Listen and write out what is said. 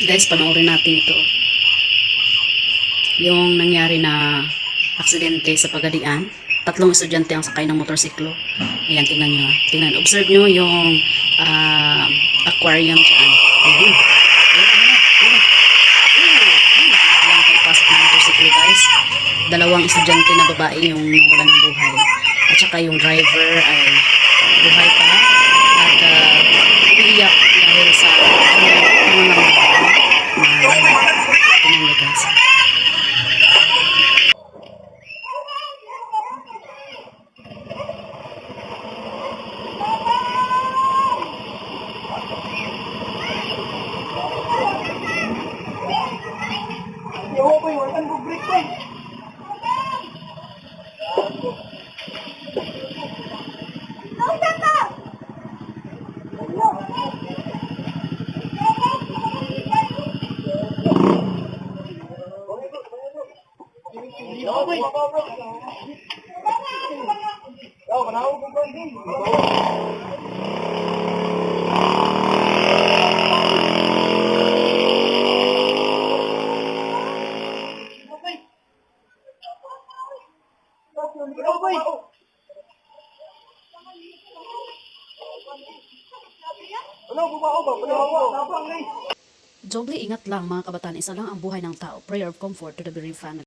Guys, panoorin natin ito. Yung nangyari na aksidente sa Pagadian. 3 estudyante ang sakay ng motorsiklo. Ayan, tingnan nyo. Tingnan. Observe nyo yung aquarium dyan. Ayan. Ayan, pagpasok ng motorsiklo, guys. 2 estudyante na babae yung nawala ng buhay. At saka yung driver ay buhay pa. At umiiyak dahil sa pangangaroon. Tingnan nyo, guys. Doble ingat lang mga kabataan, isa lang ang buhay ng tao. Prayer of comfort to the bereaved family.